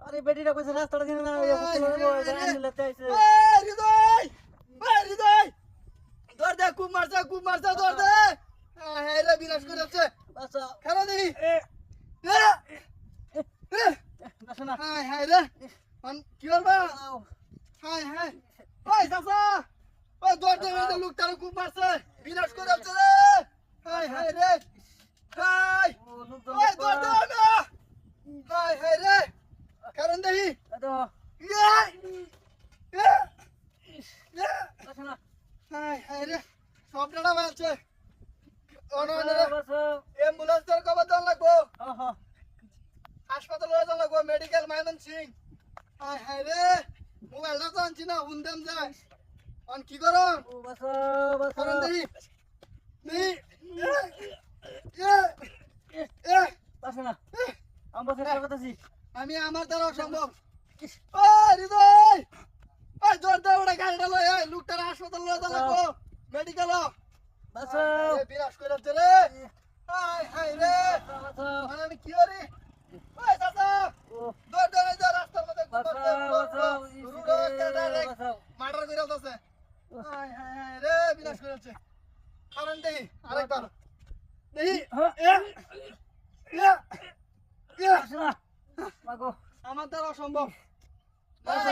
আরে বেটিটা কইছে রাস্তাটা দিন না নিলেতে আইছে হৃদয় হৃদয় ধর দে খুব মারছে ধর দে হ্যাঁ রে বিনাশ করে যাচ্ছে বাসা খেলা দেখি বাসা না হায় রে কি করবা হায় ওই চাচা ওই ধর দে লোকটারে খুব মারছে বিনাশ করে যাচ্ছে রে হায় রে হায় ওই ধর দে না হায় রে কারণ দেখি তো বাসা না হায় রে সব ডাটা মারছে বাসা অ্যাম্বুলেন্স তোর কবে দেওয়া লাগবো আহা হাসপাতালে যাওয়া লাগবো মেডিকেল মাইমন সিং হায় রে মোবাইলটা তো আনছি না হুন্দাম যায় অন কি করো ও বাসা বাসা কারণ দেখি বাসা না আমি বাসা কথাছি আমি আমার দ্বারা অসম্ভব ও হৃদয় ওই জোর দে ওটা গাড়িটা লয় লোকটার হাসপাতাল লয়ে যাওয়া লাগবো মেডিকেল বাসা বিনাশ করে যাচ্ছে রে হায় রে বাসা মানে আমি কি করি ওই চাচা ও দৌড় দৌড় যা রাস্তার মধ্যে বাসা বাসা মার্ডার করে যাচ্ছে হায় রে বিনাশ করে যাচ্ছে কারণ দেখি আরেকবার দেখি বাসা মাগো আমার দ্বারা অসম্ভব বাসা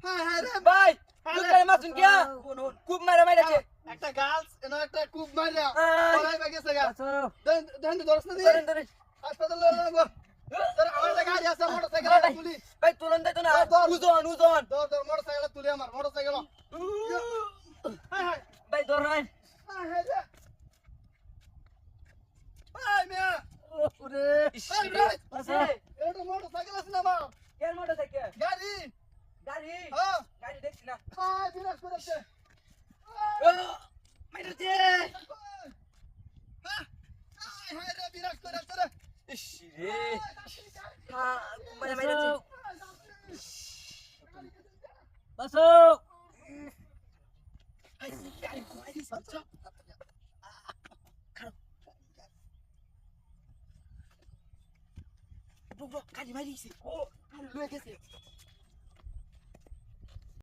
হায় রে ভাই লোকটারে মারছুন কিয়া খুব মারা মাইরাছে একটা গার্লস এনো একটা খুব মারিয়া পড়াই গেছে গা বাসা দেন দরস না দি ধরেন ধরেন হাসপাতাল লয়ে যাবো তোর আমার গাড়ি আছে মোটরসাইকেল তুলি ভাই তুলন দেয় তো না ধর। উজন দর মোটরসাইকেল তুলি আমার মোটরসাইকেল হায় ভাই ধরেন হায় রে হায় মিয়া ওরে হায় রে বাসা এটা মোটরসাইকেল আছে না আমার কেন মোটর থেকে গাড়ি গাড়ি হ্যাঁ গাড়ি দেখছি না হায় বিনাশ করেছে মাইরাছে হায় রে বিনাশ করেছে রে ইস রে হ্যাঁ মারা মাইরাছে বাসা গাড়ি মারিছে ও লয়ে গেছে